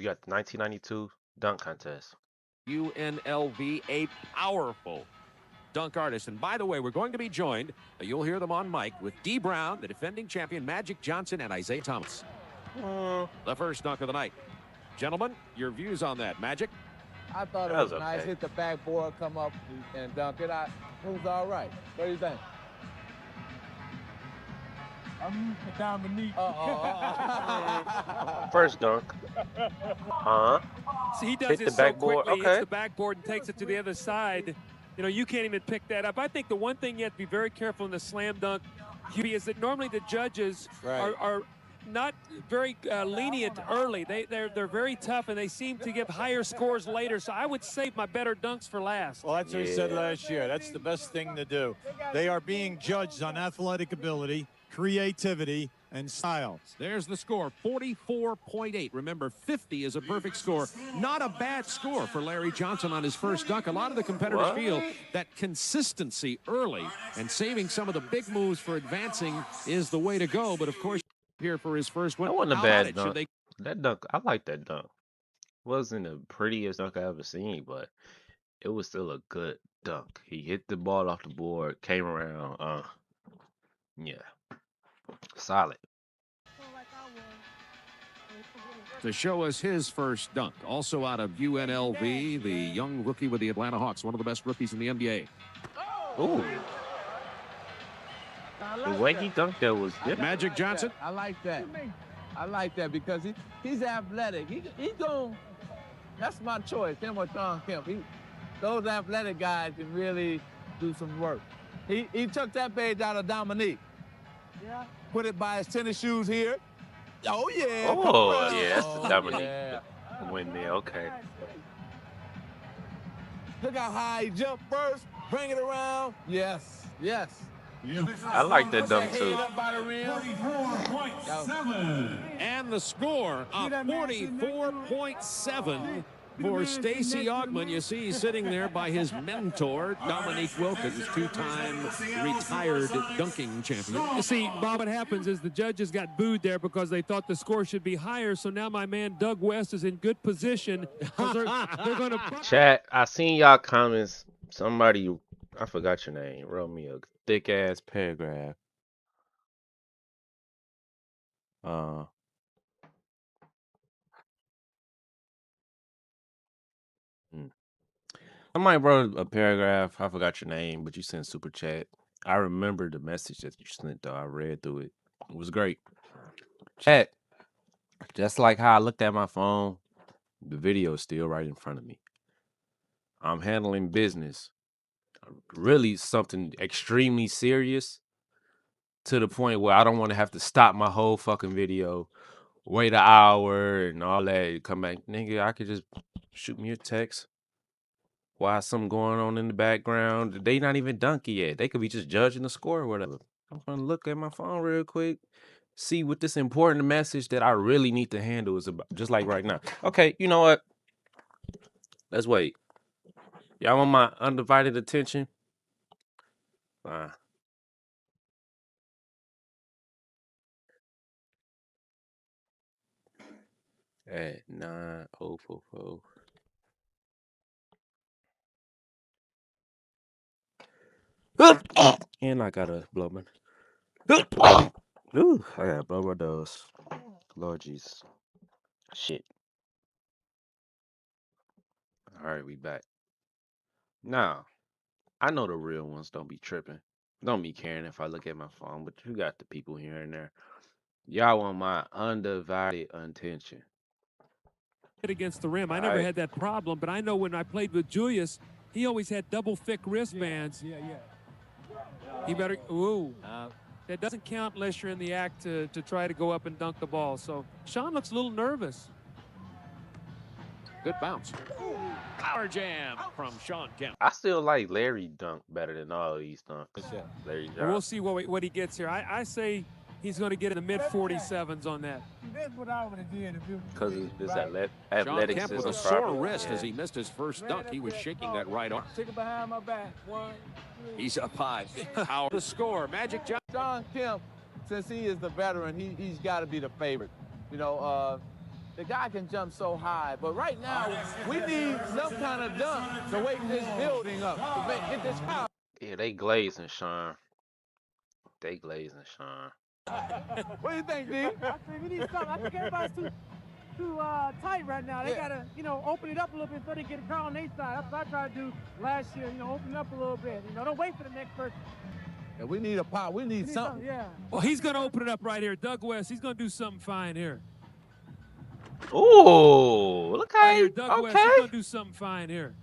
We got the 1992 dunk contest. UNLV, a powerful dunk artist. And by the way, we're going to be joined, you'll hear them on mic, with D. Brown, the defending champion, Magic Johnson, and Isaiah Thomas. The first dunk of the night. Gentlemen, your views on that. Magic? I thought it was nice. Hit the backboard, come up and dunk it. It was all right. What do you think? I'm down beneath. First dunk. See, he does Hit it the so backboard. quickly. Okay. Hits the backboard and takes it to the other side. You know, you can't even pick that up. I think the one thing you have to be very careful in the slam dunk, QB, is that normally the judges are not very lenient early. They're very tough, and they seem to give higher scores later. So I would save my better dunks for last. Well, that's what he said last year. That's the best thing to do. They are being judged on athletic ability, creativity, and style. There's the score, 44.8. Remember, 50 is a perfect score. Not a bad score for Larry Johnson on his first dunk. A lot of the competitors feel that consistency early and saving some of the big moves for advancing is the way to go. But, of course, here for his first one. That wasn't a bad dunk. That dunk, I like that dunk. Wasn't the prettiest dunk I ever seen, but it was still a good dunk. He hit the ball off the board, came around. Yeah. Solid. To show us his first dunk, also out of UNLV, the young rookie with the Atlanta Hawks, one of the best rookies in the NBA. Ooh. The way he dunked that was good. Magic Johnson. I like that. I like that because he's athletic. He going. That's my choice. Him or Shawn Kemp. Those athletic guys can really do some work. He took that page out of Dominique. Yeah. Put it by his tennis shoes here. Oh yeah. Oh yeah, that's the Dominique windmill. Okay. Look how high he jumped first. Bring it around. Yes. Yes. I like that dunk too. 44.7. And the score of 44.7 for Stacey Augmon. You see he's sitting there by his mentor, Dominique Wilkins, two-time retired dunking champion. You see, Bob, what happens is the judges got booed there because they thought the score should be higher. So now my man Doug West is in good position. They're going to Chat, I seen y'all comments. Somebody, I forgot your name, wrote me a thick-ass paragraph. Somebody wrote a paragraph. I forgot your name, but you sent super chat. I remember the message that you sent, though. I read through it. It was great. Chat, just like how I looked at my phone, the video is still right in front of me. I'm handling business. Really something extremely serious to the point where I don't want to have to stop my whole fucking video, wait an hour and all that, come back. Nigga, I could just shoot me a text. Why something going on in the background? They not even dunking yet. They could be just judging the score or whatever. I'm gonna look at my phone real quick, see what this important message that I really need to handle is about. Just like right now. Okay, you know what? Let's wait. Y'all want my undivided attention? Fine. At 9:044. And I gotta blow my. Ooh, I gotta blow my nose. Lord Jesus. Shit. All right, we back. Now, I know the real ones don't be tripping. Don't be caring if I look at my phone, but you got the people here and there. Y'all want my undivided attention. against the rim. I never had that problem, but I know when I played with Julius, he always had double thick wristbands. Yeah. He better, that doesn't count unless you're in the act to try to go up and dunk the ball. So Shawn looks a little nervous. Good bounce. Power jam from Shawn Kemp. I still like Larry dunk better than all these dunks. Larry Johnson. We'll see what he gets here. I say he's going to get in the mid-47s on that. That's what I would have did if you. Because this Shawn athletic Kemp with a sore wrist as he missed his first dunk. He was shaking that right arm. Take it behind my back. 1, 2. He's up high. Power. The score. Magic Johnson. Shawn Kemp, since he is the veteran, he's got to be the favorite. You know, The guy can jump so high. But right now, we need some kind of dunk to wake this building up, to get this crowd. Yeah, they glazing, Shawn. They glazing, Shawn. What do you think, D? I think we need something. I think everybody's too tight right now. They gotta, open it up a little bit so they get a crowd on their side. That's what I tried to do last year. Open it up a little bit. Don't wait for the next person. Yeah, we need a pop. We need something. Yeah. Well, he's going to open it up right here. Doug West, he's going to do something fine here. Ooh, look how he, Doug West, he's going to do something fine here.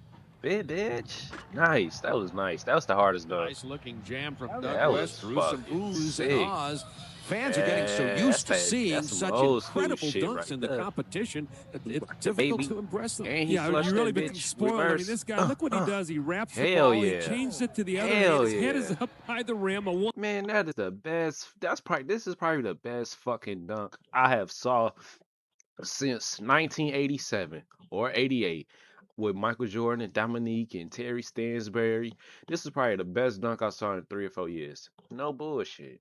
Big bitch. Nice. That was nice. That was the hardest dunk. Nice looking jam from That Doug was West through some fucking oohs sick. and ahs. Fans are getting so used to seeing such incredible dunks in the competition that it's difficult to impress them. And he Yeah, flushed you really that become bitch spoiled. I reverse. mean, this guy, look what he does. He wraps the Hell ball, yeah. he changes it to the other Hell hand. His head yeah. is up by the rim. Man, that is the best. This is probably the best fucking dunk I have saw since 1987 or 88 with Michael Jordan and Dominique and Terry Stansbury. This is probably the best dunk I saw in 3 or 4 years. No bullshit.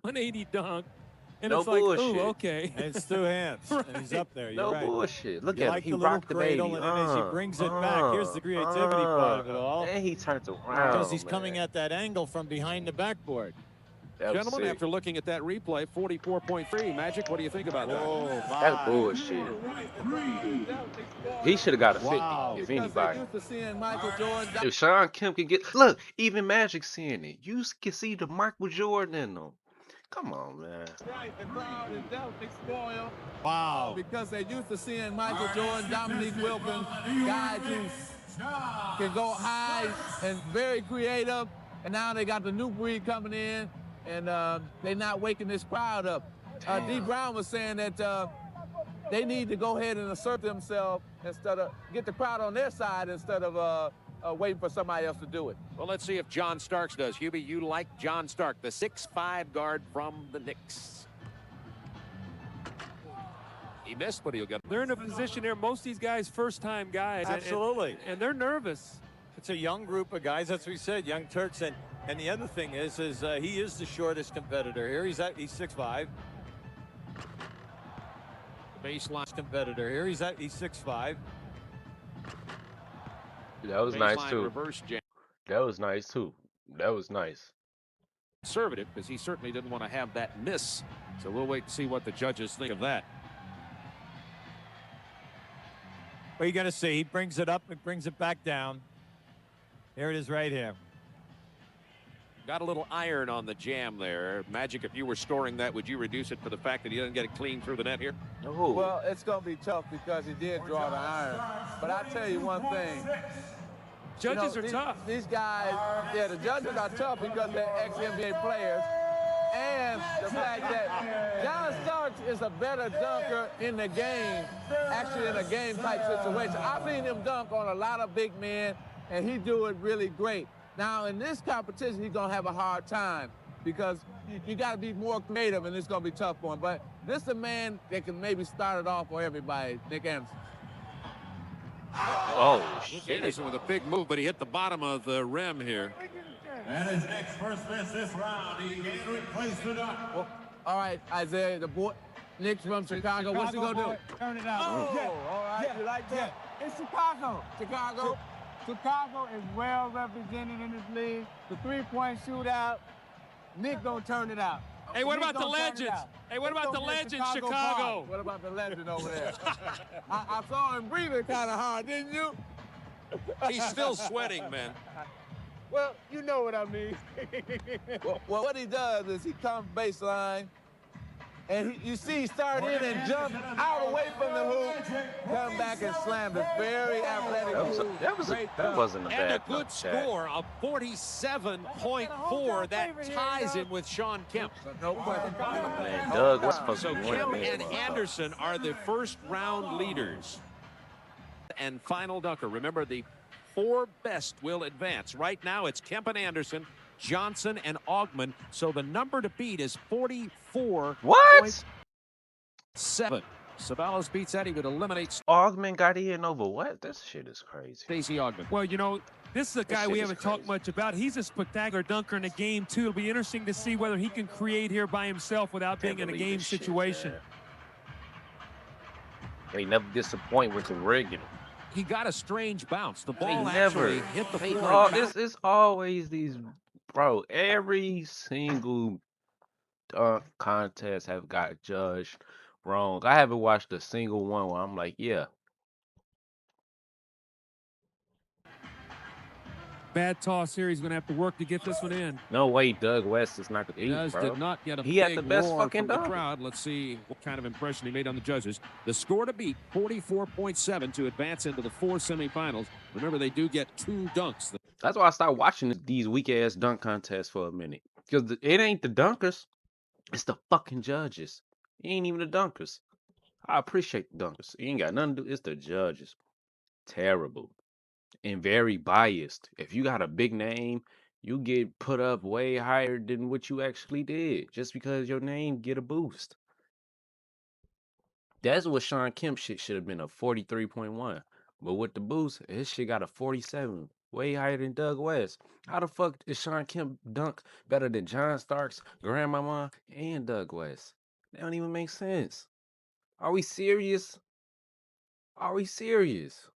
180 dunk. And No it's like, bullshit. ooh, okay. And it's 2 hands. And he's up there. You're No right. bullshit. Look You at like him. He the little rocked the baby. cradle, and then as he brings it back, here's the creativity part of it all. And he turns around. Because he's man. coming at that angle from behind the backboard. That was Gentlemen, sick. after looking at that replay, 44.3. Magic, what do you think about that? Oh, That's bullshit. He should have got a 50 Wow. if Because anybody. they're used to seeing Michael Jordan. If Shawn Kemp can get, look, even Magic seeing it. You can see the Michael Jordan in them. Come on, man. Right, the crowd is definitely spoiled. Wow. Because they're used to seeing Michael Jordan, Dominique Wilkins, guys who can go high and very creative. And now they got the new breed coming in, and they're not waking this crowd up. D. Brown was saying that they need to go ahead and assert themselves instead of get the crowd on their side instead of waiting for somebody else to do it. Well, let's see if John Starks does. Hubie, you like John Stark, the 6'5" guard from the Knicks. He missed, but he'll get. They're in a position here. Most of these guys, first-time guys. Absolutely. And they're nervous. It's a young group of guys. That's what we said, young Turks. And the other thing is he is the shortest competitor here. He's 6'5". Baseline Competitor here. He's 6'5". That was nice baseline too. reverse jam. That was nice too. That was nice. Conservative, because he certainly didn't want to have that miss. So we'll wait and see what the judges think of that. Well, you got to see. He brings it up and brings it back down. Here it is right here. Got a little iron on the jam there. Magic, if you were scoring that, would you reduce it for the fact that he doesn't get it clean through the net here? Oh. Well, it's going to be tough because he did draw the iron. But I tell you one thing. Judges are these, tough. These guys, yeah, the judges are tough because they're ex-NBA players. And the fact that John Starks is a better dunker in the game, actually in a game-type situation. I've seen him dunk on a lot of big men, and he do it really great. Now, in this competition, he's going to have a hard time because you got to be more creative, and it's going to be tough for him. But this is a man that can maybe start it off for everybody, Nick Anderson. Oh, shit. Anderson with a big move, but he hit the bottom of the rim here. And his next first miss this round, he plays the dunk. Well, all right, Isaiah, the boy, Nick's from Chicago. What's he going to do? Turn it out. All right, you like that? It's Chicago. Chicago? Chicago is well represented in this league. The three-point shootout. Nick gonna turn it out. Hey, what Nick about the gonna turn it legends? out. Hey, what It's about the gonna be a legends, Chicago Chicago? party. What about the legend over there? I saw him breathing kind of hard, didn't you? He's still sweating, man. Well, you know what I mean. Well, what he does is he comes baseline, and you see he started in and jumped out away from the hoop, come back and slammed it. Very athletic. That wasn't a And a bad good dunk, Chad. score of 47.4. That ties him with Shawn Kemp. No question. Man, Doug, what's supposed So to be winning Kemp this and motherfucker? Anderson are the first round leaders. And final dunker. Remember, the 4 best will advance. Right now, it's Kemp and Anderson, Johnson and Augman. So the number to beat is 44.7. What? Ceballos beats that. He would eliminate Augman got in over what? This shit is crazy. Stacey Augman. Well, you know, this is a guy shit we is haven't talked crazy. much about. He's a spectacular dunker in the game, too. It'll be interesting to see whether he can create here by himself without being in a Can't game believe this shit, situation. man. They never disappoint with the rigging. He got a strange bounce. The They ball never. actually hit the They floor. all, this is always these, bro. Every single contest have got judged wrong. I haven't watched a single one where I'm like, yeah. Bad toss here. He's going to have to work to get this one in. No way Doug West is not going to eat, bro. Did not get a He had big the best roar fucking from the dunk. crowd. Let's see what kind of impression he made on the judges. The score to beat, 44.7 to advance into the 4 semifinals. Remember, they do get 2 dunks. That's why I started watching these weak-ass dunk contests for a minute. Because it ain't the dunkers. It's the fucking judges. It ain't even the dunkers. I appreciate the dunkers. It ain't got nothing to do. It's the judges. Terrible. And very biased. If you got a big name, you get put up way higher than what you actually did. Just because your name get a boost. That's what Shawn Kemp shit should have been, a 43.1. But with the boost, his shit got a 47. Way higher than Doug West. How the fuck is Shawn Kemp dunk better than John Starks, Grandmama, and Doug West? That don't even make sense. Are we serious? Are we serious?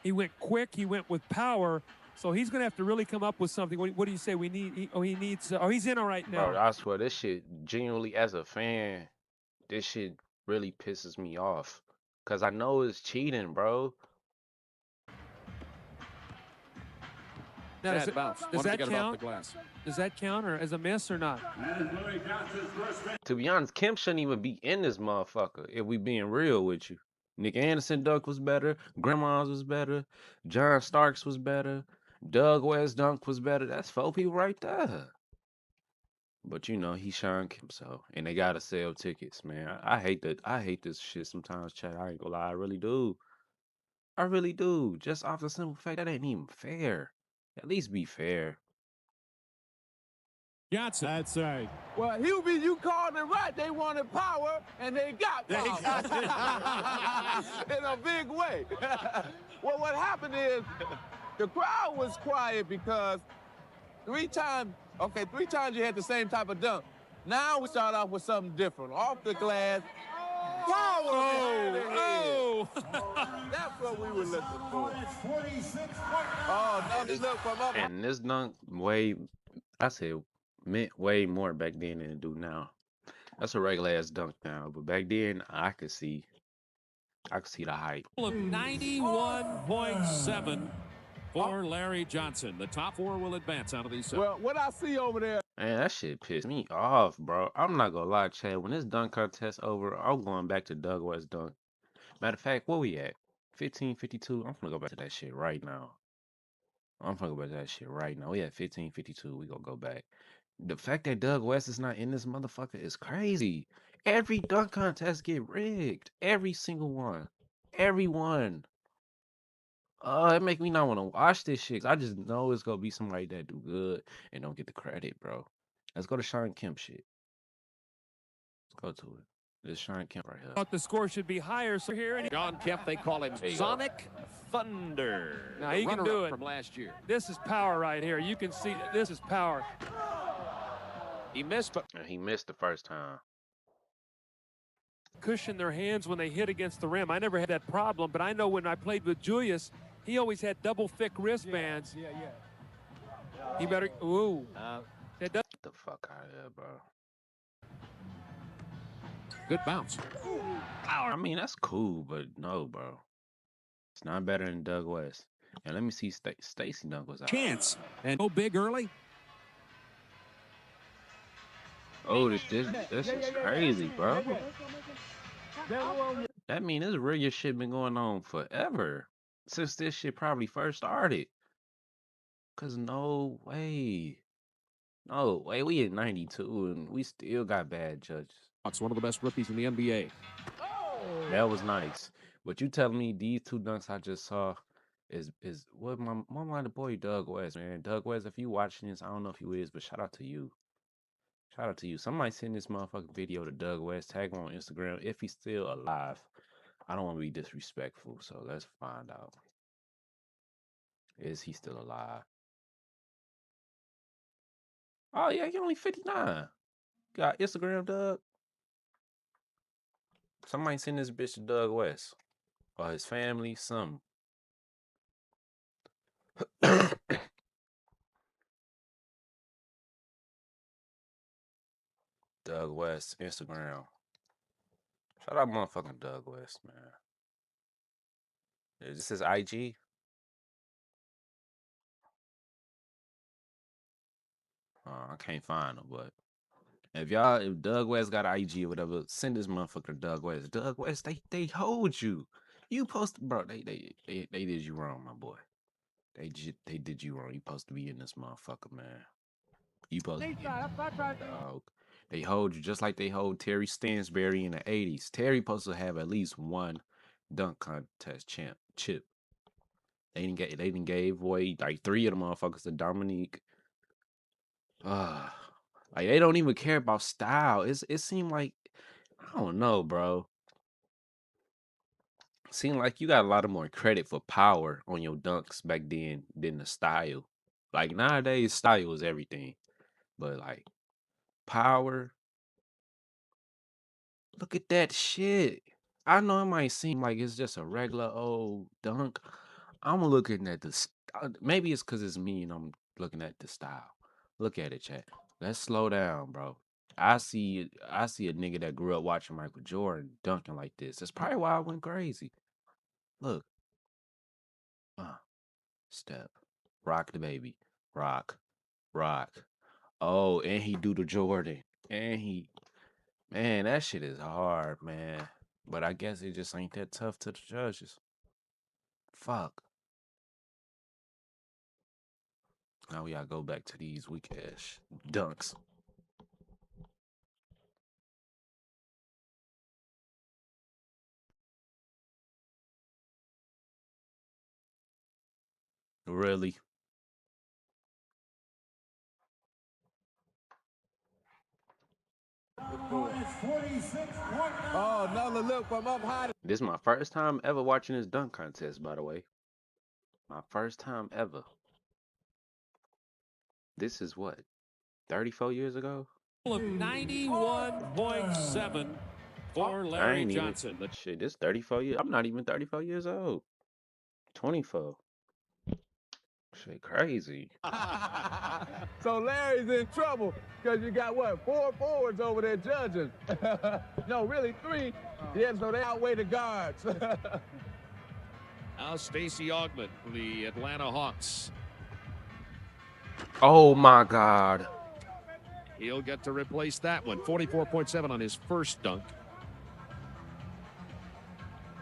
He went quick. He went with power. So he's going to have to really come up with something. What do you say we need? He needs. He's in all right now. Bro, I swear, this shit, genuinely, as a fan, this shit really pisses me off. Because I know it's cheating, bro. Now, does that count? Does that count or as a miss or not? To be honest, Kemp shouldn't even be in this motherfucker, if we being real with you. Nick Anderson dunk was better. Grandma's was better. John Starks was better. Doug West dunk was better. That's 4 people right there. But you know, he's Shawn Kemp, so, and they gotta sell tickets, man. I hate that. I hate this shit sometimes, Chad. I ain't gonna lie, I really do. I really do. Just off the simple fact that ain't even fair. At least be fair. Johnson. That's right. Well, you called it right. They wanted power, and they got power. In a big way. Well, what happened is the crowd was quiet because 3 times you had the same type of dunk. Now we start off with something different. Off the glass. Power! Oh! That's what we were looking for. Oh, another look from up. And this dunk meant way more back then than it do now. That's a regular ass dunk now, but back then I could see the hype. 91.7 for Larry Johnson. The top 4 will advance out of these 7. Well, what I see over there. Man, that shit pissed me off, bro. I'm not gonna lie, Chad. When this dunk contest over, I'm going back to Doug West dunk. Matter of fact, where we at? 15:52. I'm gonna go back to that shit right now. We at 15:52. We gonna go back. The fact that Doug West is not in this motherfucker is crazy. Every dunk contest get rigged. Every single one. Every one. It make me not want to watch this shit. I just know it's gonna be somebody that do good and don't get the credit, bro. Let's go to Shawn Kemp shit. Let's go to it. This Shawn Kemp right here. Thought the score should be higher. So here, Shawn Kemp, they call him Sonic Thunder. Now he can do it From last year. This is power right here. You can see this is power. He missed, but He missed the first time. Cushion their hands when they hit against the rim. I never had that problem, but I know when I played with Julius, he always had double thick wristbands. Yeah. He better. Ooh. Get the fuck out of here, bro. good bounce. I mean, that's cool, but no, bro. It's not better than Doug West. And let me see, Stacy dunk was out. Chance. And go big early. Oh, this is crazy, bro. That mean this rigor shit been going on forever. Since this shit probably first started. Cause no way. No way. We in 92 and we still got bad judges. It's one of the best rookies in the NBA. That was nice. But you telling me these 2 dunks I just saw is what my the boy Doug West, man. Doug West, if you watching this, I don't know if you is, but shout out to you. Shout out to you. Somebody send this motherfucking video to Doug West. Tag him on Instagram if he's still alive. I don't want to be disrespectful, so let's find out. Is he still alive? Oh, yeah, he only 59. Got Instagram, Doug? Somebody send this bitch to Doug West or his family, something. Doug West, Instagram. Shout out motherfucking Doug West, man. Is this his IG? I can't find him, but if Doug West got IG or whatever, send this motherfucker to Doug West. Doug West, they hold you. You supposed to, bro. They did you wrong, my boy. They did you wrong. You supposed to be in this motherfucker, man. You supposed to be dog. They hold you just like they hold Terry Stansberry in the 80s. Terry supposed to have at least one dunk contest chip. They didn't gave away like 3 of the motherfuckers to Dominique. Like they don't even care about style. It seemed like, I don't know, bro. Seemed like you got a lot of more credit for power on your dunks back then than the style. Like nowadays, style is everything. But like power, look at that shit. I know it might seem like it's just a regular old dunk. I'm looking at maybe it's because it's me and I'm looking at the style. Look at it, chat. Let's slow down, bro. I see a nigga that grew up watching Michael Jordan dunking like this. That's probably why I went crazy. Look. Step. Rock the baby. Rock. Oh, and he do the Jordan. Man, that shit is hard, man. But I guess it just ain't that tough to the judges. Fuck. Now we gotta go back to these weak ass dunks. Really? Oh, another look from up high. This is my first time ever watching this dunk contest, by the way. My first time ever. This is what? 34 years ago? Of 91.7 for Larry Johnson. Shit, this 34 years. I'm not even 34 years old. 24. Shit, crazy. So Larry's in trouble because you got what? 4 forwards over there judging. No, really 3. Yeah, so they outweigh the guards. Now Stacey Augmon for the Atlanta Hawks. Oh my God. He'll get to replace that one. 44.7 on his first dunk.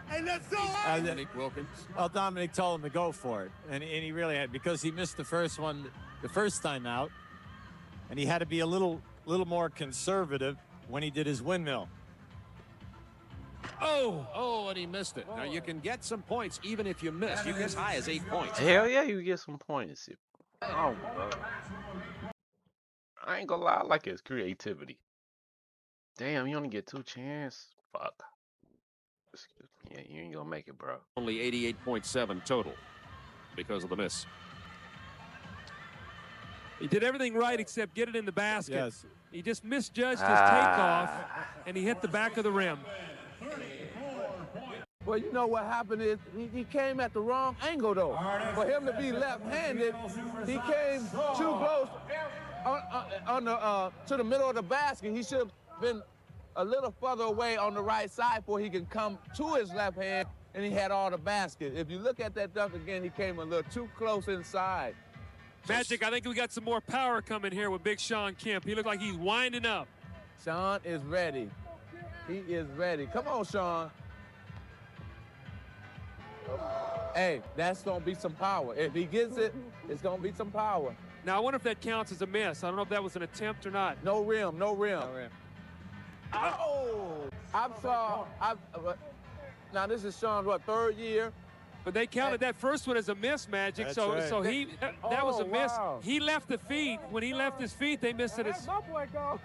Hey, let's go! Dominic Wilkins. Well, Dominic told him to go for it, and he really had, because he missed the first one the first time out, and he had to be a little more conservative when he did his windmill. Oh, and he missed it. Now you can get some points even if you miss. You get as high as 8 points. Hell yeah, you get some points. Oh, bro. I ain't gonna lie, I like his creativity. Damn, you only get 2 chances. Fuck. Yeah, you ain't gonna make it, bro. Only 88.7 total because of the miss. He did everything right except get it in the basket. Yes. He just misjudged his takeoff, and he hit the back of the rim. Well, you know what happened is he came at the wrong angle, though. For him to be left-handed, he came too close to the middle of the basket. He should have been a little further away on the right side before he can come to his left hand, and he had all the basket. If you look at that dunk again, he came a little too close inside. Magic, I think we got some more power coming here with big Shawn Kemp. He looked like he's winding up. Shawn is ready. He is ready. Come on, Shawn. Hey, that's going to be some power. If he gets it, it's going to be some power. Now, I wonder if that counts as a miss. I don't know if that was an attempt or not. No rim, no rim. No rim. Oh! Now, this is Shawn's, what, 3rd year? But they counted that first one as a miss, Magic. That's so right. so that was a miss. Wow. He left the feet. When he left his feet, they missed it. My boy go.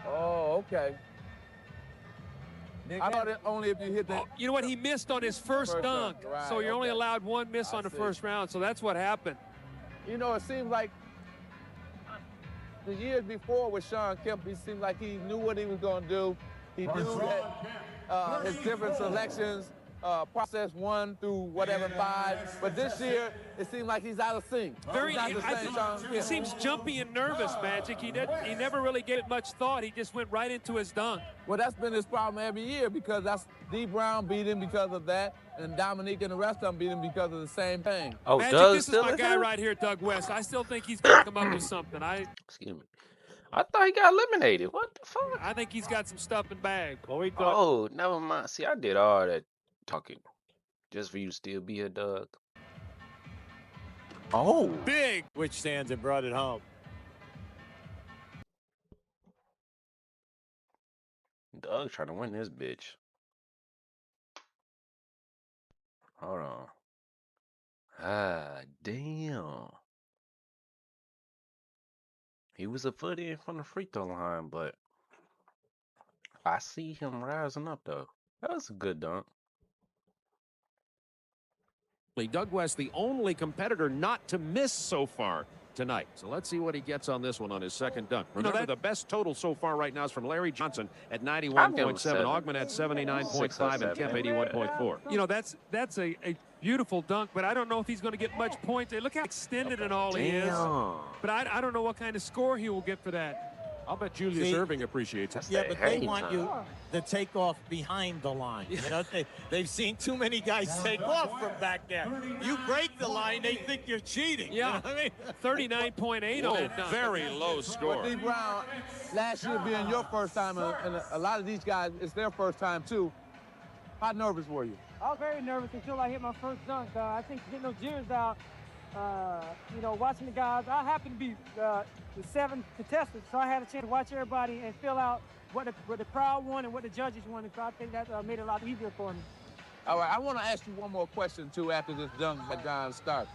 Oh, okay. I thought it only if you hit that. You know what? He missed on his first dunk. Right, So you're only okay. allowed 1 miss on the see. first round. So that's what happened. You know, it seems like the years before with Shawn Kemp, he seemed like he knew what he was going to do. He knew that his different selections, process 1 through whatever 5. But this year, it seemed like he's out of sync. He's not the same Shawn Kemp. He seems jumpy and nervous, Magic. He never really gave it much thought. He just went right into his dunk. Well, that's been his problem every year because D. Brown beat him because of that, and Dominique and the rest of them beat him because of the same thing. Oh, Magic, Doug this is still my in guy here? right here, Doug West. I still think he's going to come up with something. Excuse me. I thought he got eliminated. What the fuck? I think he's got some stuff in bag. Oh, never mind. See, I did all that talking just for you to still be here, Doug. Oh. Big which stands and brought it home. Doug trying to win this bitch. Hold on. Ah, damn. He was a foot in from the free throw line, but I see him rising up, though. That was a good dunk. Doug West, the only competitor not to miss so far tonight. So let's see what he gets on this one on his second dunk. Remember, the best total so far right now is from Larry Johnson at 91.7, Augment at 79.5, and Kemp 81.4. You know, that's a beautiful dunk, but I don't know if he's going to get much points. Look how extended and all he is. But I don't know what kind of score he will get for that. I'll bet Julius Irving appreciates it. Yeah, but they want you to take off behind the line. You know, they've seen too many guys take off from back there. You break the line, they think you're cheating. Yeah, you know what I mean? 39.8 on that dunk. Very low score. D. Brown, last year being your first time, and a lot of these guys, it's their first time too. How nervous were you? I was very nervous until I hit my first dunk. I think getting those jitters out, you know, watching the guys. I happened to be the 7th contestant, so I had a chance to watch everybody and fill out what the crowd wanted and what the judges wanted. So I think that made it a lot easier for me. All right, I want to ask you one more question too after this dunk by John Stark.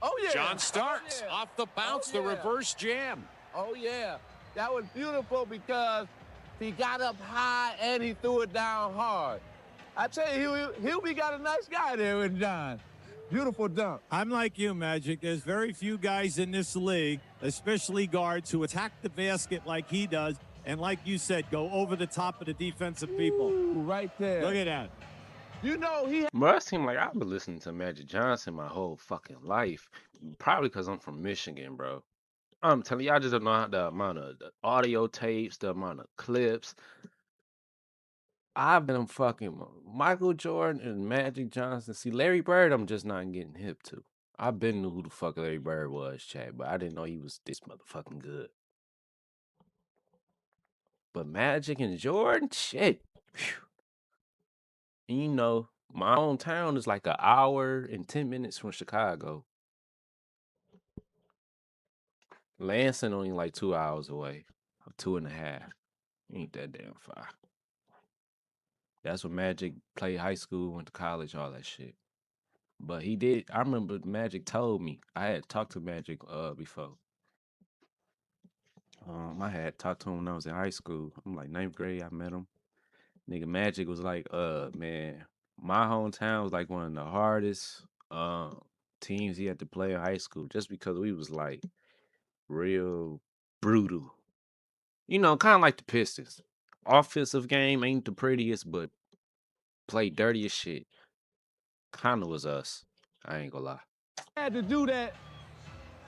Oh yeah. John Starks off the bounce, the reverse jam. Oh yeah, that was beautiful because he got up high and he threw it down hard. I tell you, Hubie got a nice guy there with John. Beautiful dunk. I'm like you, Magic. There's very few guys in this league, especially guards, who attack the basket like he does, and like you said, go over the top of the defensive people. Ooh, right there. Look at that. You know he. Bro, it seemed like I've been listening to Magic Johnson my whole fucking life. Probably because I'm from Michigan, bro. I'm telling you, I just don't know the amount of the audio tapes, the amount of clips. I've been fucking Michael Jordan and Magic Johnson. See, Larry Bird, I'm just not getting hip to. I've been knew who the fuck Larry Bird was, Chad, but I didn't know he was this motherfucking good. But Magic and Jordan, shit. Phew. And you know, my hometown is like an hour and 10 minutes from Chicago. Lansing only like 2 hours away, or 2.5. Ain't that damn far. That's when Magic played high school, went to college, all that shit. But he did. I remember Magic told me. I had talked to Magic before. I had talked to him when I was in high school. I'm like 9th grade. I met him. Nigga, Magic was like, man, my hometown was like one of the hardest teams he had to play in high school, just because we was like real brutal. You know, kind of like the Pistons. Offensive game ain't the prettiest, but play dirty as shit. Kind of was us. I ain't gonna lie. Had to do that.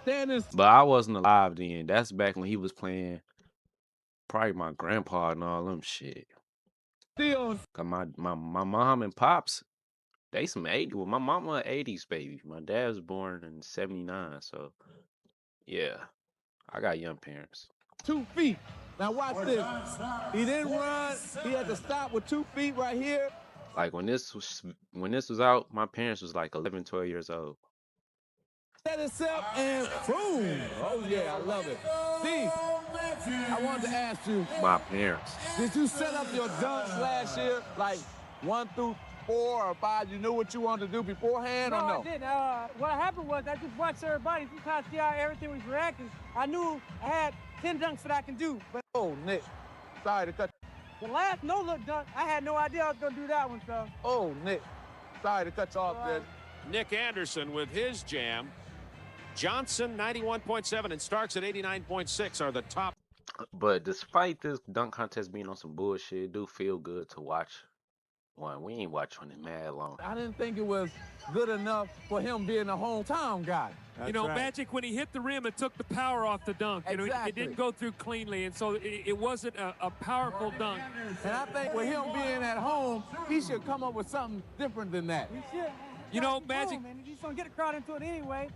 But I wasn't alive then. That's back when he was playing. Probably my grandpa and all them shit. Still. Cause my mom and pops, they some 80s. Well, my mama a 80s baby. My dad was born in 79, so yeah, I got young parents. 2 feet. Now watch this. He didn't run. He had to stop with 2 feet right here. Like when this was out, my parents was like 11, 12 years old. Set itself and boom. Oh yeah, I love it. Steve, I wanted to ask you. My parents. Did you set up your dunks last year, like 1 through 4 or 5? You knew what you wanted to do beforehand, or no? I didn't. What happened was I just watched everybody, just kind of see how everything was reacting. I knew I had 10 dunks that I can do. But oh, Nick, sorry to cut. The last no-look dunk, I had no idea I was going to do that one, so. Oh, Nick, sorry to cut you off, man. Nick Anderson with his jam. Johnson 91.7 and Starks at 89.6 are the top. But despite this dunk contest being on some bullshit, it do feel good to watch. Well, we ain't watching it mad long. I didn't think it was good enough for him being a hometown guy. You know, Magic, when he hit the rim, it took the power off the dunk. You know, it didn't go through cleanly, and so it wasn't a powerful dunk. And I think with him being at home, he should come up with something different than that. He should. You know, Magic. He's going to get the crowd into it anyway.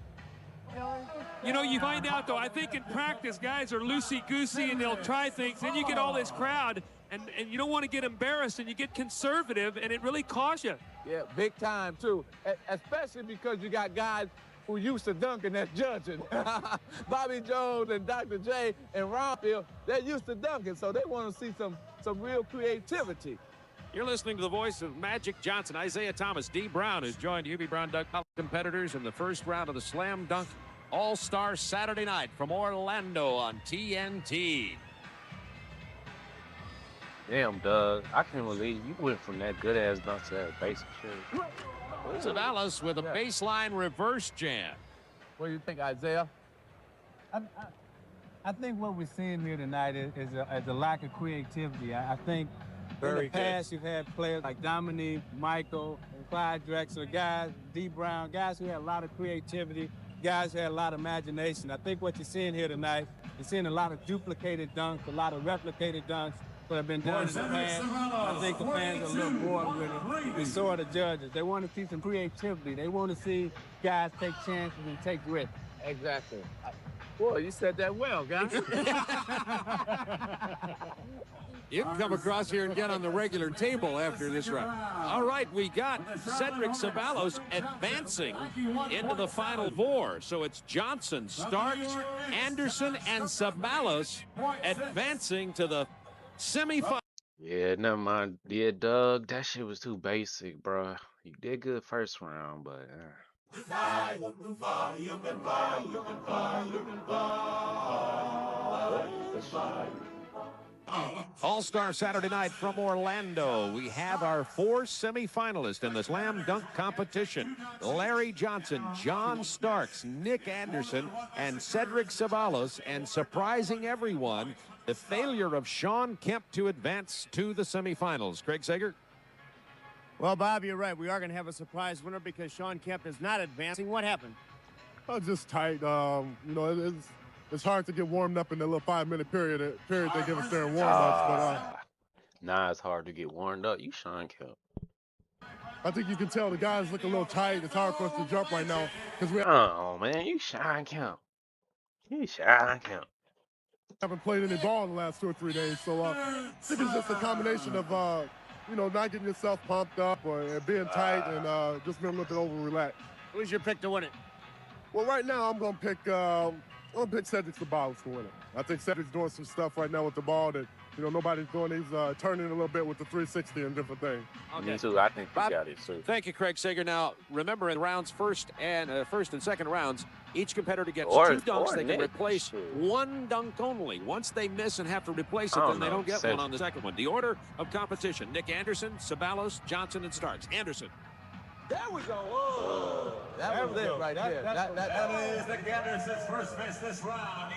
You know, you find out, though, I think in practice, guys are loosey-goosey, and they'll try things. Then you get all this crowd, and you don't want to get embarrassed, and you get conservative, and it really costs you. Yeah, big time, too. Especially because you got guys who used to dunking that's judging. Bobby Jones and Dr. J and Ronfield, they're used to dunking, so they want to see some real creativity. You're listening to the voice of Magic Johnson. Isaiah Thomas, D. Brown, has joined Hubie Brown Dunk competitors in the first round of the Slam Dunk All-Star Saturday night from Orlando on TNT. Damn, Doug. I can't believe you went from that good-ass dunk to that basic shit. Ceballos with a baseline reverse jam. What do you think, Isaiah? I think what we're seeing here tonight is a lack of creativity. I think in the past you've had players like Dominique, Michael, and Clyde Drexler, guys, D. Brown, guys who had a lot of creativity, guys who had a lot of imagination. I think what you're seeing here tonight, you're seeing a lot of duplicated dunks, a lot of replicated dunks that have been done in the past. I think the fans are a little bored with it, and so are the judges. They want to see some creativity. They want to see guys take chances and take risks. Exactly. Boy, you said that well, guys. You can come across here and get on the regular table after this round. All right, we got Cedric Ceballos advancing into the Final Four. So it's Johnson, Starks, Anderson, and Ceballos advancing to the semifinal. Yeah, never mind. Yeah, Doug, that shit was too basic, bro. You did good first round, but... All-Star Saturday night from Orlando. We have our 4 semifinalists in the Slam Dunk competition. Larry Johnson, John Starks, Nick Anderson, and Cedric Ceballos. And surprising everyone, the failure of Shawn Kemp to advance to the semifinals. Craig Sager? Well, Bob, you're right. We are going to have a surprise winner because Shawn Kemp is not advancing. What happened? Just tight. You know, it's hard to get warmed up in the little 5-minute period they give us during warm-ups. Nah, it's hard to get warmed up. You Shawn Kemp. I think you can tell the guys look a little tight. It's hard for us to jump right now because we man, you Shawn Kemp. You Shawn Kemp. Haven't played any ball in the last 2 or 3 days, so I think it's just a combination of you know, not getting yourself pumped up or being tight and just being a little bit over-relaxed. Who's your pick to win it? Well, right now I'm gonna pick Cedric Ceballos to win it. I think Cedric's doing some stuff right now with the ball that nobody's doing. He's turning a little bit with the 360 and different things. Okay. Me too. I think he got it too. Thank you, Craig Sager. Now, remember in rounds first and second rounds, each competitor gets 2 dunks. They can replace 1 dunk only. Once they miss and have to replace it, then they don't get one on the second one. The order of competition: Nick Anderson, Ceballos, Johnson, and Starks. Anderson. There we go. Whoa. That was it right there. That is Nick Anderson's first miss this round.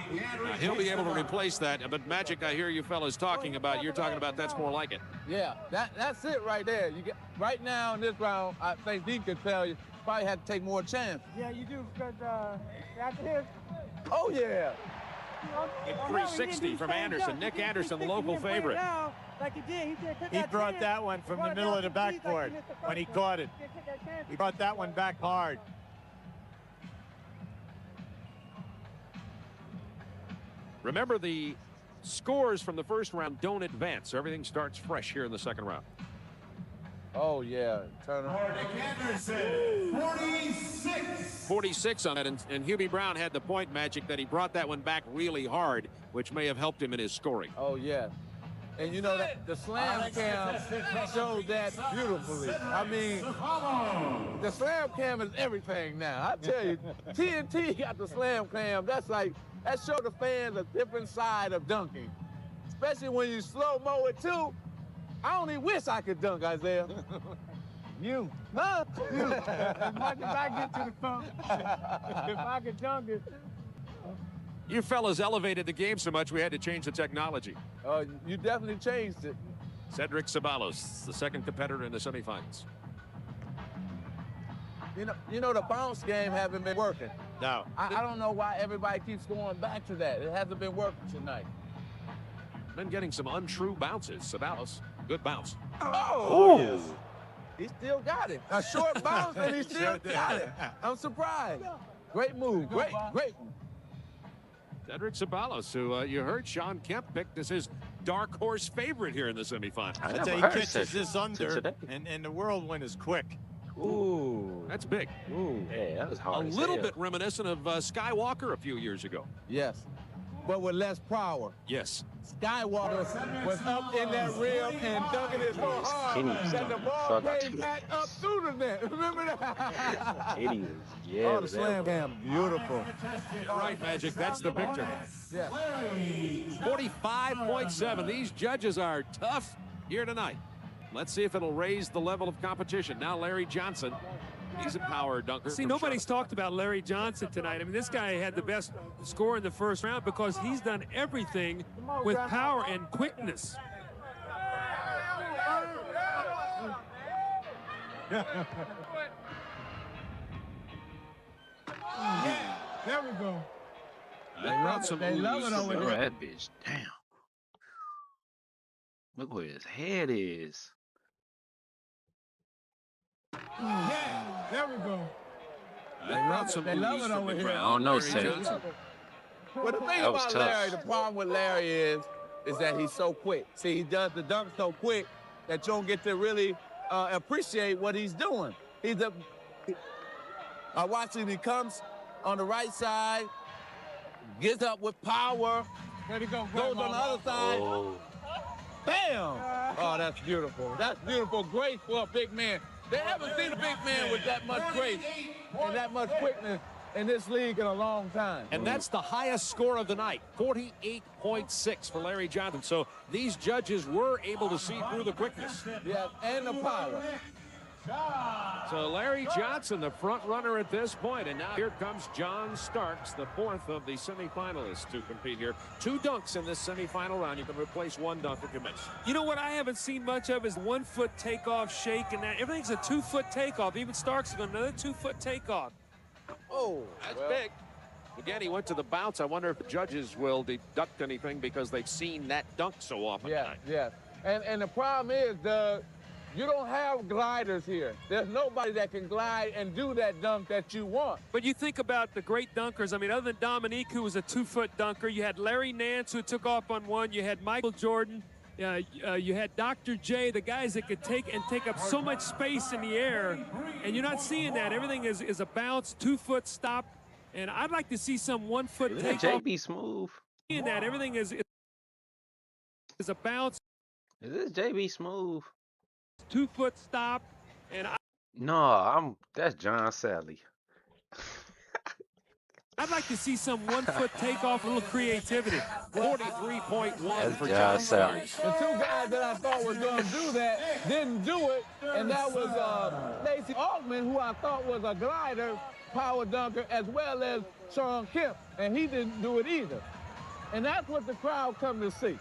He'll be able to replace that. But Magic, I hear you fellas talking about. You're talking about that's more like it. Yeah, that's it right there. You get right now in this round. I think Dean could tell you probably had to take more chance. Yeah, you do because after his. Oh yeah. 360 from Anderson. Nick Anderson, the local favorite. Like he brought that one from the middle of the backboard when he caught it. He brought that one back hard. Remember, the scores from the first round don't advance. Everything starts fresh here in the second round. Oh, yeah. Turner. Nick Anderson, 46. 46 on it, and Hubie Brown had the point, Magic, that he brought that one back really hard, which may have helped him in his scoring. Oh, yeah. And you know that the slam cam showed that beautifully. I mean, the slam cam is everything now. I tell you, TNT got the slam cam. That showed the fans a different side of dunking. Especially when you slow-mo it too. I only wish I could dunk, Isaiah. You. No. You. As much as I get to the phone, if I could dunk it. You fellas elevated the game so much we had to change the technology. You definitely changed it. Cedric Ceballos, the second competitor in the semifinals. You know the bounce game hasn't been working. No. I don't know why everybody keeps going back to that. It hasn't been working tonight. Been getting some untrue bounces. Ceballos, good bounce. Oh! He still got it. A short bounce and he still got it. I'm surprised. Great move. Great. Cedric Ceballos, who you heard Shawn Kemp picked as his dark horse favorite here in the semifinals. I tell you, he catches this under, and the whirlwind is quick. Ooh. That's big. Ooh. Yeah, that was hard. A little bit reminiscent of Skywalker a few years ago. Yes, but with less power. Yes. Skywalker was up in that rim and dunking it so hard that the ball came back up through the net. Remember that? Yeah. Oh, the slam cam, beautiful. You're right, Magic. That's the picture. Yeah. 45.7. These judges are tough here tonight. Let's see if it'll raise the level of competition. Now Larry Johnson. He's a power dunker. See, nobody's talked about Larry Johnson tonight. I mean, this guy had the best score in the first round because he's done everything with power and quickness. There we go. They love it over there. That bitch, damn. Look where his head is. Yeah, there we go. They love it over here. I don't know, Cedric. Well, the thing about Larry, the problem with Larry is that he's so quick. See, he does the dunk so quick that you don't get to really appreciate what he's doing. I watch him. He comes on the right side, gets up with power, There we go. goes on the other side. Oh. Bam! Oh, that's beautiful. That's beautiful. Grace for a big man. They haven't seen a big man with that much grace and that much quickness in this league in a long time. And that's the highest score of the night, 48.6 for Larry Johnson. So these judges were able to see through the quickness. Yeah, and the power. So Larry Johnson, the front runner at this point. And now here comes John Starks, the fourth of the semifinalists to compete here. 2 dunks in this semifinal round. You can replace 1 dunk if you miss. You know what I haven't seen much of is 1-foot takeoff, shake, and that. Everything's a 2-foot takeoff. Even Starks is going another 2-foot takeoff. Oh, that's big. Again, he went to the bounce. I wonder if the judges will deduct anything because they've seen that dunk so often. Yeah. And the problem is, you don't have gliders here. There's nobody that can glide and do that dunk that you want. But you think about the great dunkers. I mean, other than Dominique, who was a 2-foot dunker, you had Larry Nance, who took off on 1. You had Michael Jordan. You had Dr. J, the guys that could take up so much space in the air. And you're not seeing that. Everything is a bounce, 2-foot stop. And I'd like to see some 1-foot takeoff. JB Smooth. Seeing that. Everything is a bounce. Is this JB Smooth? 2-foot stop, and that's John Sally. I'd like to see some 1-foot takeoff, a little creativity. 43.1 for John Sally. The 2 guys that I thought was going to do that didn't do it, and that was Stacey Altman, who I thought was a glider, power dunker, as well as Shawn Kemp, and he didn't do it either. And that's what the crowd come to see.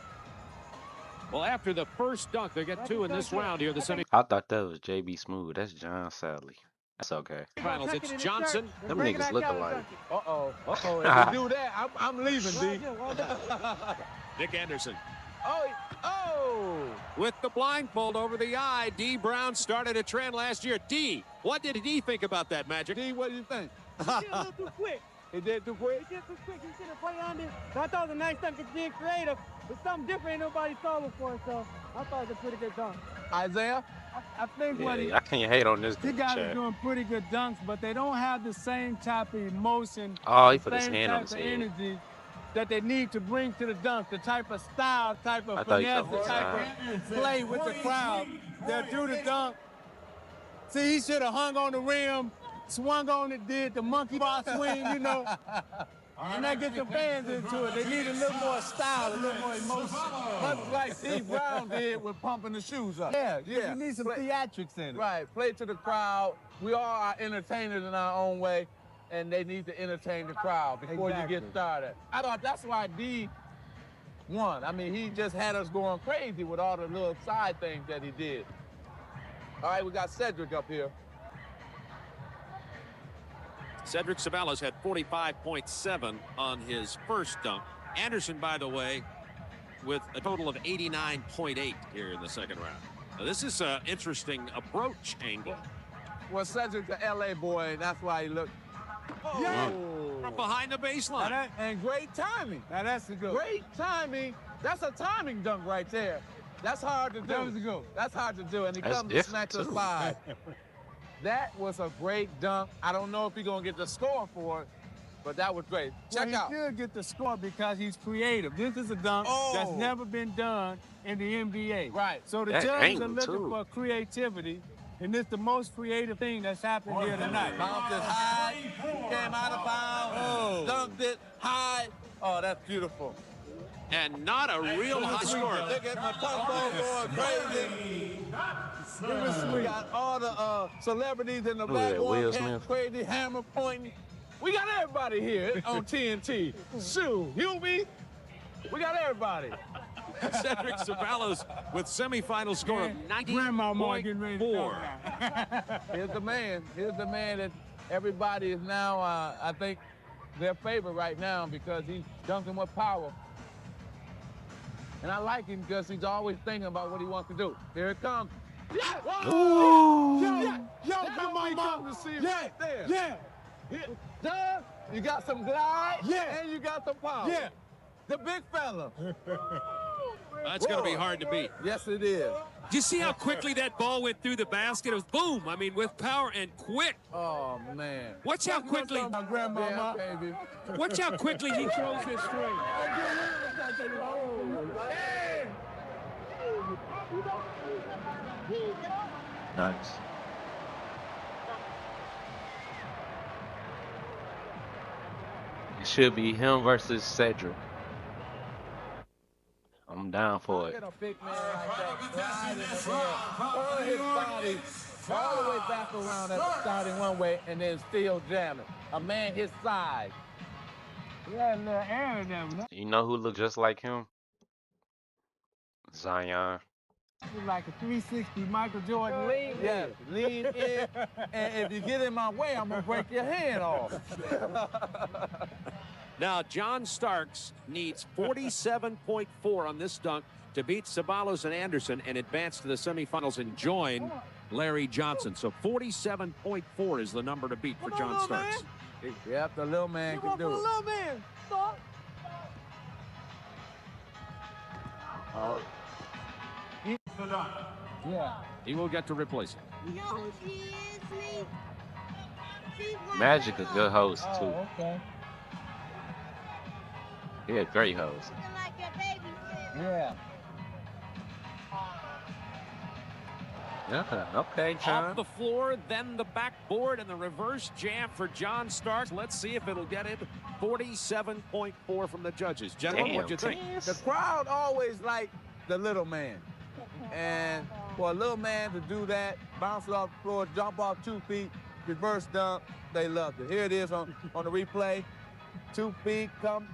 Well, after the first dunk, they get 2 in this round here. The semifinals. I thought that was JB Smooth. That's John Sally. That's okay. It's Johnson. Them niggas look alike. If you do that, I'm leaving, D. Dick Anderson. Oh! With the blindfold over the eye, D. Brown started a trend last year. D, what did D think about that, Magic? D, what do you think? He did a little too quick. He did too quick? He did too quick. He should have played on this. So I thought it was a nice dunk. It's being creative. It's something different ain't nobody saw before, so I thought it was a pretty good dunk. Isaiah? I think I can't hate on this these guys are doing pretty good dunks, but they don't have the same type of emotion. Oh, he put his hand on his head. Energy that they need to bring to the dunk, the type of style, type of thought he finesse, felt the the type of play with the crowd. They'll do the dunk. See, he should have hung on the rim, swung on it, did the monkey bar swing, you know. And that gets the fans into it. They need a little more style, a little more emotion. Much like Steve Brown did with pumping the shoes up. Yeah. You need some theatrics in it. Right, play to the crowd. We all are entertainers in our own way, and they need to entertain the crowd before you get started. I thought that's why D won. I mean, he just had us going crazy with all the little side things that he did. All right, we got Cedric up here. Cedric Ceballos had 45.7 on his first dunk. Anderson, by the way, with a total of 89.8 here in the second round. Now, this is an interesting approach angle. Well, Cedric's an LA boy, that's why he looked. Yeah. From behind the baseline. And great timing. Now that's a good. Great timing. That's a timing dunk right there. That's hard to do. That was a good. That's hard to do, and he That's comes to snatch us by. That was a great dunk. I don't know if he's going to get the score for it, but that was great. Check out. He should get the score because he's creative. This is a dunk that's never been done in the NBA. Right. So the judges are looking for creativity, and it's the most creative thing that's happened here tonight. Bounced it high, came out of bounds, dunked it high. Oh, that's beautiful. And not a real high score. Look at my pump ball going crazy. We got all the celebrities in the back going crazy, hammer pointing. We got everybody here on TNT. Shoot, Hubie, we got everybody. Cedric Ceballos with semifinal score of 90.4. Here's the man. Here's the man that everybody is now, I think, their favorite right now because he's dunking with power. And I like him because he's always thinking about what he wants to do. Here it comes. Yeah! Whoa! Yo, come on, Mom. Yeah, there. Yeah. Doug, you got some glide, and you got some power. Yeah. The big fella. That's going to be hard to beat. Yes, it is. Do you see how quickly that ball went through the basket? It was boom. I mean, with power and quick. Oh, man. Watch how quickly. My grandmama. Yeah, baby. Watch how quickly he throws his string. Nice. It should be him versus Cedric. I'm down for it. Get a big man like that, glide in the air, turn his body all the way back around at starting one way and then still jamming. A man his size. Yeah, a little air in there. You know who look just like him? Zion. He's like a 360 Michael Jordan. Lean in, and if you get in my way, I'm gonna break your hand off. Now, John Starks needs 47.4 on this dunk to beat Ceballos and Anderson and advance to the semifinals and join Larry Johnson. So 47.4 is the number to beat for John Starks. Yep, the little man can do it. Little man. Yeah. He will get to replace him. Magic a good host too. Okay. He a great host. Yeah. Yeah, okay, John. Off the floor, then the backboard, and the reverse jam for John Starks. Let's see if it'll get it. 47.4 from the judges. Gentlemen, what do you think? The crowd always like the little man. And for a little man to do that, bounce it off the floor, jump off 2 feet, reverse dunk, they loved it. Here it is on the replay. 2 feet, come.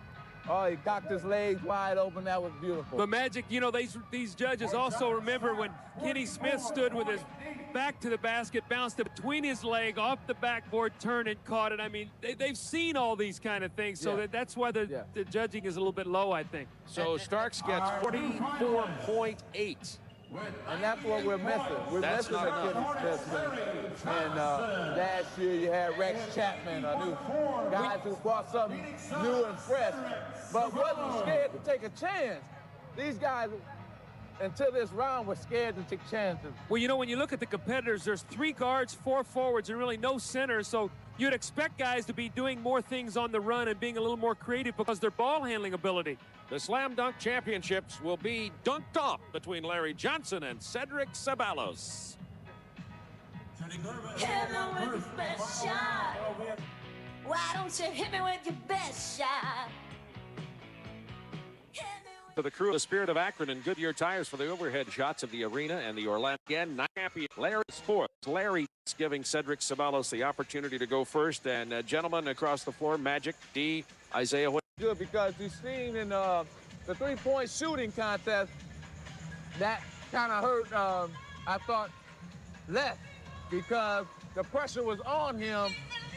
Oh, he cocked his legs wide open. That was beautiful. But Magic, you know, these judges also remember when Kenny Smith stood with his back to the basket, bounced it between his leg, off the backboard, turned and caught it. I mean, they've seen all these kind of things, so that's why the judging is a little bit low, I think. So Starks gets 44.8. And that's what we're missing. We're missing a Kenny Smith. And last year you had Rex Chapman, new guys who brought something new and fresh, but wasn't scared to take a chance. These guys, until this round, were scared to take chances. Well, you know, when you look at the competitors, there's 3 guards, 4 forwards, and really no centers, so you'd expect guys to be doing more things on the run and being a little more creative because their ball handling ability. The Slam Dunk Championships will be dunked off between Larry Johnson and Cedric Ceballos. Why don't you hit me with your best shot? To the crew, the Spirit of Akron and Goodyear tires for the overhead shots of the arena and the Orlando. Again, not happy. Larry Sports. Larry is giving Cedric Ceballos the opportunity to go first. And gentlemen across the floor, Magic, D, Isaiah. Good, because you seen in the three-point shooting contest, that kind of hurt, I thought, less, because the pressure was on him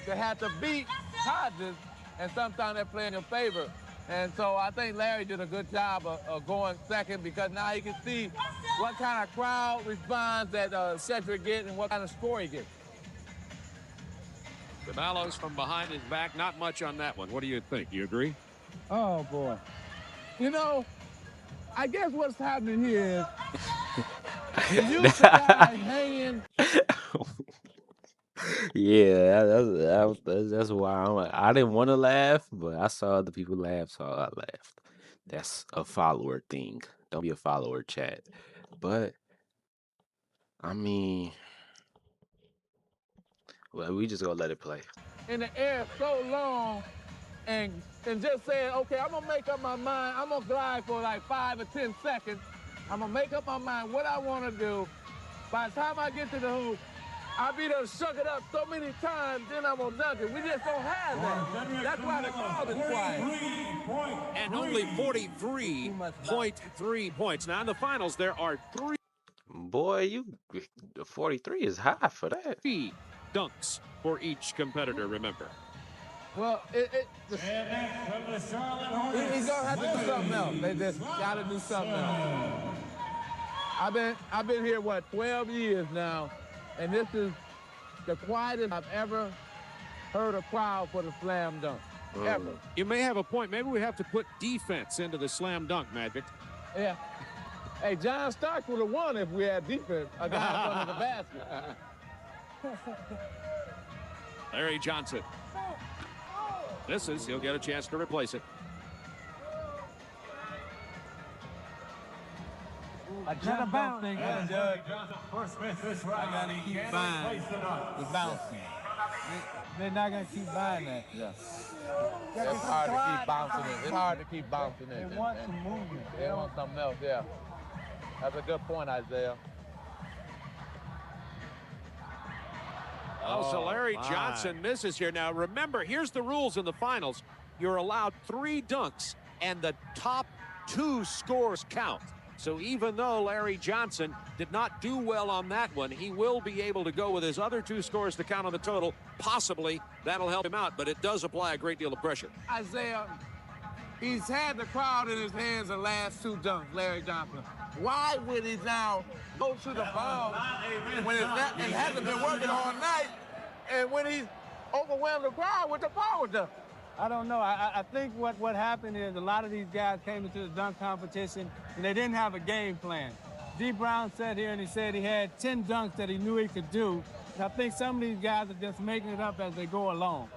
to have to beat Hodges, and sometimes they're playing in favor. And so I think Larry did a good job of going second, because now he can see what kind of crowd response that Cedric gets and what kind of score he gets. Ceballos from behind his back, not much on that one. What do you think? You agree? Oh, boy. You know, I guess what's happening here is you used to guys hanging. Yeah, that's why I'm like, I didn't want to laugh, but I saw other people laugh, so I laughed. That's a follower thing. Don't be a follower, chat. But I mean, well, we just gonna let it play. In the air so long, and just saying, okay, I'm gonna make up my mind. I'm gonna glide for like 5 or 10 seconds. I'm gonna make up my mind what I want to do. By the time I get to the hoop, I'll be there to suck it up so many times, then I'm gonna dunk it. We just don't have that. That's why the crowd is quiet. And only 43.3 points. Now in the finals, there are 3 Boy, 43 is high for that. dunks for each competitor, remember. Well, he's gonna have to do something else. They just gotta do something else. I've been here, what, 12 years now, and this is the quietest I've ever heard a crowd for the slam dunk, ever. You may have a point. Maybe we have to put defense into the slam dunk, Magic. Yeah. Hey, John Starks would have won if we had defense, a guy in front of the basket. Larry Johnson. He'll get a chance to replace it. I just don't think that Judge I gotta keep buying the bouncing. They're not gonna keep buying that. Yeah. It's hard to keep bouncing it. It's hard to keep bouncing it. They want some movement. They want something else, yeah. That's a good point, Isaiah. So Larry Johnson misses here. Now, remember, here's the rules in the finals. You're allowed 3 dunks, and the top 2 scores count. So even though Larry Johnson did not do well on that one, he will be able to go with his other 2 scores to count on the total. Possibly that'll help him out, but it does apply a great deal of pressure. Isaiah, he's had the crowd in his hands the last 2 dunks, Larry Johnson. Why would he now go to the ball when it hasn't been working all night, and when he's overwhelmed the crowd with the power dunk? I don't know. I think what happened is a lot of these guys came into the dunk competition and they didn't have a game plan. D. Brown sat here and he said he had 10 dunks that he knew he could do. And I think some of these guys are just making it up as they go along.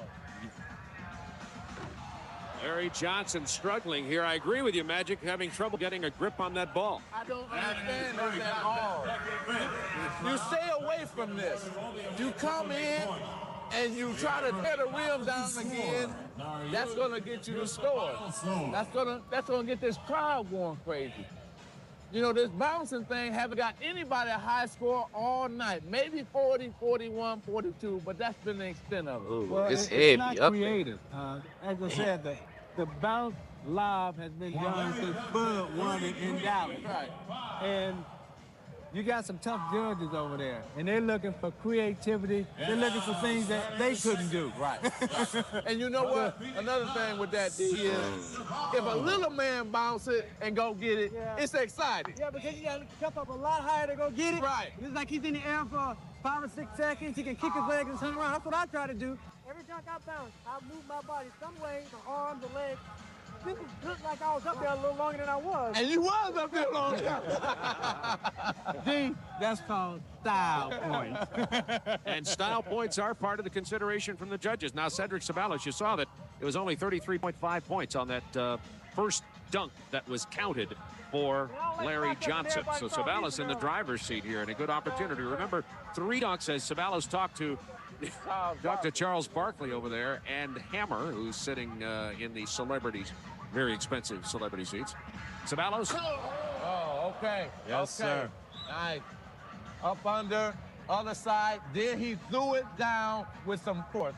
Larry Johnson struggling here. I agree with you, Magic, having trouble getting a grip on that ball. I don't understand this at all. You stay away from this. You come in and you try to tear the rim down again. That's gonna get you the score. That's gonna get this crowd going crazy. You know, this bouncing thing haven't got anybody a high score all night. Maybe 40, 41, 42, but that's been the extent of it. Ooh, Well, it's it's heavy not up creative. As I said, the bounce lob has been done since Bud won it in Dallas. Right. And you got some tough judges over there, and they're looking for creativity. They're looking for things that they couldn't do. Right. And you know what? Another thing with that, D, is if a little man bounce it and go get it, it's exciting. Yeah, because you got to jump up a lot higher to go get it. Right. It's like he's in the air for 5 or 6 seconds. He can kick his legs and turn around. That's what I try to do. Every time I bounce, I move my body some way, the arms, the legs. People looked like I was up there a little longer than I was. And you was up there long time. D, that's called style points. And style points are part of the consideration from the judges. Now, Cedric Ceballos, you saw that it was only 33.5 points on that first dunk that was counted for Larry Johnson. So Ceballos in the driver's seat here and a good opportunity. Remember, 3 dunks, as Ceballos talked to Dr. Charles Barkley over there, and Hammer, who's sitting in the celebrities, very expensive celebrity seats. Ceballos. Oh, okay. Yes, sir. Nice. Up under, other side. Then he threw it down with some force.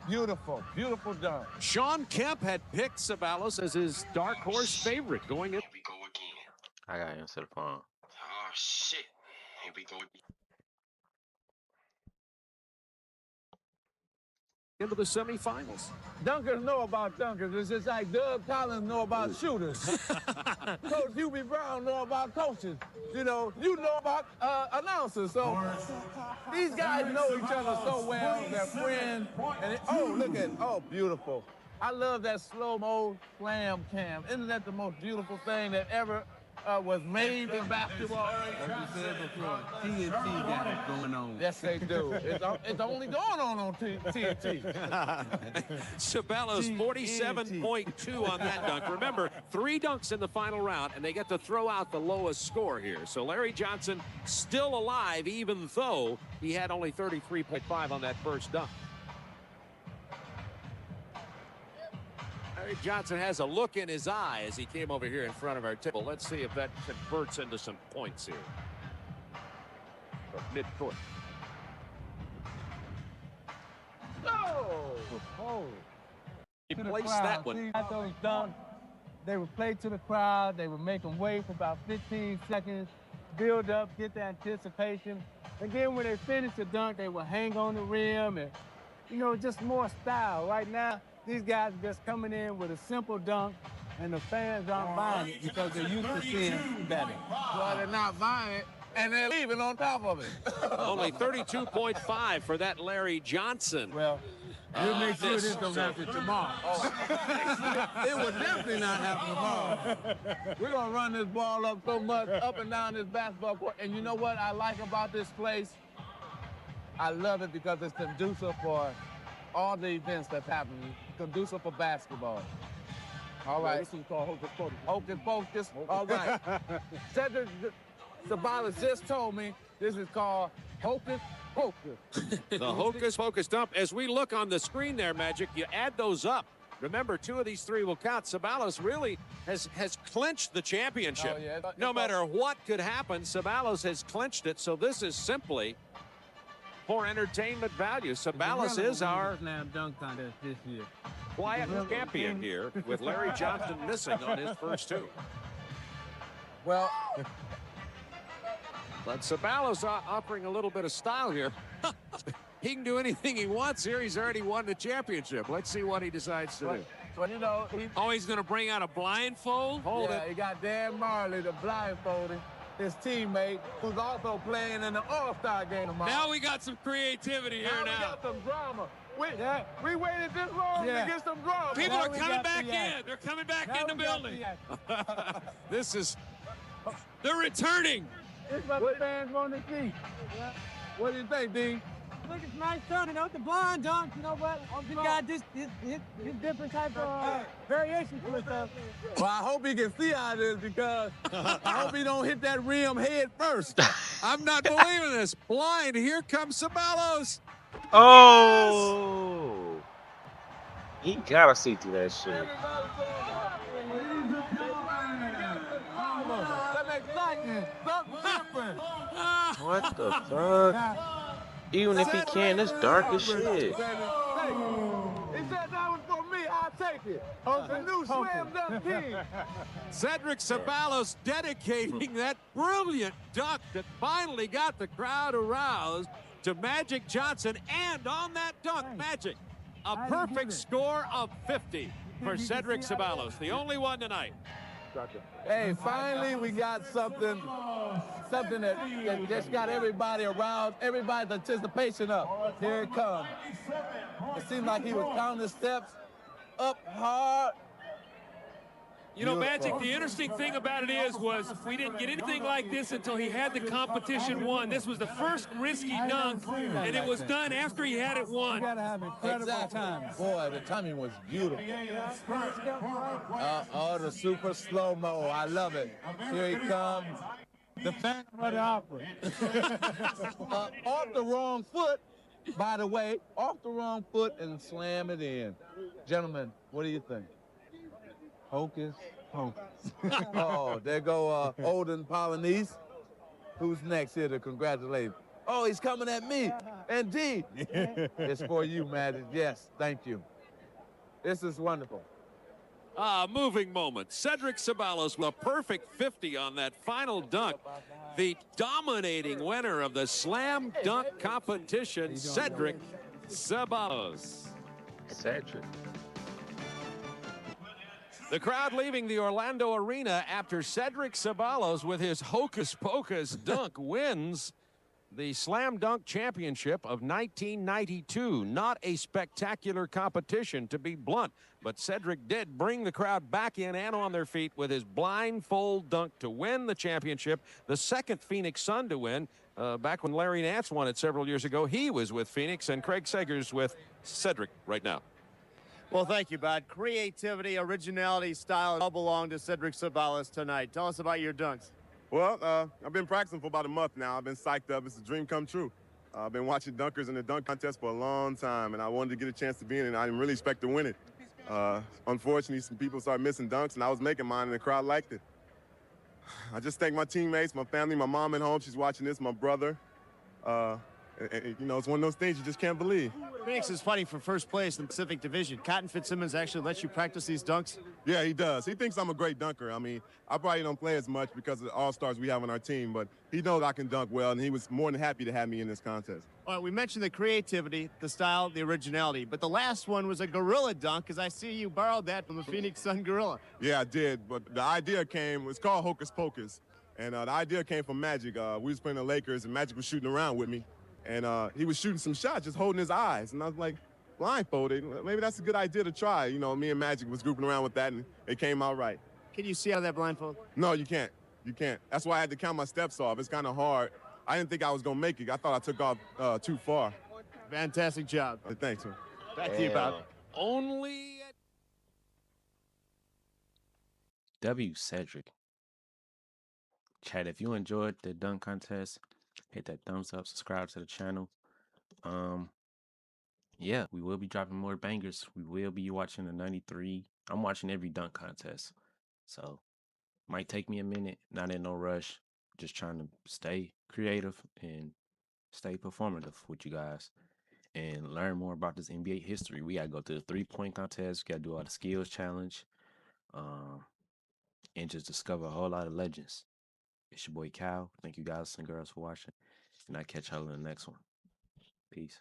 Beautiful, beautiful dunk. Shawn Kemp had picked Ceballos as his dark horse favorite going in. Here we go again. I gotta answer the phone. Oh, shit. Here we go again. Into the semifinals. Dunkers know about dunkers. It's just like Doug Collins know about shooters. Coach Hubie Brown know about coaches. You know about announcers. So these guys know each other so well. They're friends. And beautiful. I love that slow-mo slam cam. Isn't that the most beautiful thing that ever was made in basketball? Like you said before, TNT got it going on. Yes, they do. It's only going on TNT. Ceballos 47.2 on that dunk. Remember, 3 dunks in the final round, and they get to throw out the lowest score here. So Larry Johnson still alive, even though he had only 33.5 on that first dunk. Larry Johnson has a look in his eye as he came over here in front of our table. Let's see if that converts into some points here. Mid-court. Oh! He placed that one. See, at those dunks, they would play to the crowd. They would make them wait for about 15 seconds, build up, get the anticipation. And then when they finish the dunk, they would hang on the rim and, just more style. Right now, these guys are just coming in with a simple dunk, and the fans aren't buying it because they're used to seeing better. Well, they're not buying it, and they're leaving on top of it. Only 32.5 for that Larry Johnson. Well, we'll make sure this don't happen tomorrow. It will definitely not happen tomorrow. We're going to run this ball up so much, up and down this basketball court. And you know what I like about this place? I love it because it's conducive for all the events that's happening. Conducive for basketball. All right. This is called Hocus Pocus. Hocus Pocus. All right. Cedric Ceballos just told me this is called Hocus Pocus. The Hocus Pocus dump. As we look on the screen there, Magic, you add those up. Remember, 2 of these 3 will count. Ceballos really has clinched the championship. Oh, yeah. No matter what could happen, Ceballos has clinched it. So this is simply for entertainment value. Ceballos is our slam dunk contest this year. quiet champion here, with Larry Johnson missing on his first 2. Well, but Ceballos offering a little bit of style here. He can do anything he wants here. He's already won the championship. Let's see what he decides to do. But he's going to bring out a blindfold? Hold it. He got Dan Marley, the blindfolded, his teammate, who's also playing in the All-Star game tomorrow. Now we got some creativity here now. We got some drama. We waited this long to get some drama. People are coming back in. They're coming back in the building. They're returning. It's what the fans want to see. What do you think, D? Look, it's nice turning out the blind dunk. You know what? You got this different type of variation to it stuff. Well, I hope he can see out of this because I hope he don't hit that rim head first. I'm not believing this. Blind. Here comes Ceballos. Oh! He gotta see through that shit. What the fuck? Even if he can, it's dark as shit. He said that was for me. I'll take it. The new slam dunk king. Cedric Ceballos dedicating that brilliant dunk that finally got the crowd aroused to Magic Johnson. And on that dunk, Magic, a perfect score of 50 for Cedric Ceballos, the only one tonight. Hey, finally we got something that just got everybody around, everybody's anticipation up. Here it comes. It seemed like he was counting the steps up hard. You know, Magic, the interesting thing about it was we didn't get anything like this until he had the competition won. This was the first risky dunk, and it was done after he had it won. You got to have incredible time. Boy, the timing was beautiful. Oh, the super slow-mo. I love it. Here he comes. The Phantom of the Opera. Off the wrong foot, by the way, off the wrong foot and slam it in. Gentlemen, what do you think? Hocus pocus. Oh, there go Olden Polynese. Who's next here to congratulate him? Oh, he's coming at me. Indeed. It's for you, Magic. Yes, thank you. This is wonderful. Moving moment. Cedric Ceballos with a perfect 50 on that final dunk. The dominating winner of the slam dunk competition, Cedric Ceballos. Cedric. The crowd leaving the Orlando Arena after Cedric Ceballos with his hocus pocus dunk wins the Slam Dunk Championship of 1992. Not a spectacular competition, to be blunt, but Cedric did bring the crowd back in and on their feet with his blindfold dunk to win the championship. The second Phoenix Sun to win. Back when Larry Nance won it several years ago, he was with Phoenix, and Craig Sager's with Cedric right now. Well, thank you, Bud. Creativity, originality, style all belong to Cedric Ceballos tonight. Tell us about your dunks. Well, I've been practicing for about a month now. I've been psyched up. It's a dream come true. I've been watching dunkers in the dunk contest for a long time, and I wanted to get a chance to be in it, and I didn't really expect to win it. Unfortunately, some people started missing dunks, and I was making mine, and the crowd liked it. I just thank my teammates, my family, my mom at home. She's watching this, my brother. You know, it's one of those things you just can't believe. Phoenix is fighting for first place in the Pacific Division. Cotton Fitzsimmons actually lets you practice these dunks? Yeah, he does. He thinks I'm a great dunker. I mean, I probably don't play as much because of the all-stars we have on our team, but he knows I can dunk well, and he was more than happy to have me in this contest. All right, we mentioned the creativity, the style, the originality, but the last one was a gorilla dunk, because I see you borrowed that from the Phoenix Sun Gorilla. Yeah, I did, but the idea came, it's called Hocus Pocus, and the idea came from Magic. We was playing the Lakers, and Magic was shooting around with me, and he was shooting some shots, just holding his eyes, and I was like, blindfolded, maybe that's a good idea to try. You know, me and Magic was grouping around with that, and it came out right. Can you see out of that blindfold? No, you can't. You can't. That's why I had to count my steps off. It's kind of hard. I didn't think I was going to make it. I thought I took off too far. Fantastic job. Thanks, man. Back to you, Bob. Only W. Cedric. Chat, if you enjoyed the dunk contest, hit that thumbs up, subscribe to the channel. Yeah, we will be dropping more bangers. We will be watching the 93. I'm watching every dunk contest. So, might take me a minute, not in no rush. Just trying to stay creative and stay performative with you guys and learn more about this NBA history. We got to go to the 3-point contest. We got to do all the skills challenge and just discover a whole lot of legends. It's your boy Cal. Thank you guys and girls for watching. And I'll catch y'all in the next one. Peace.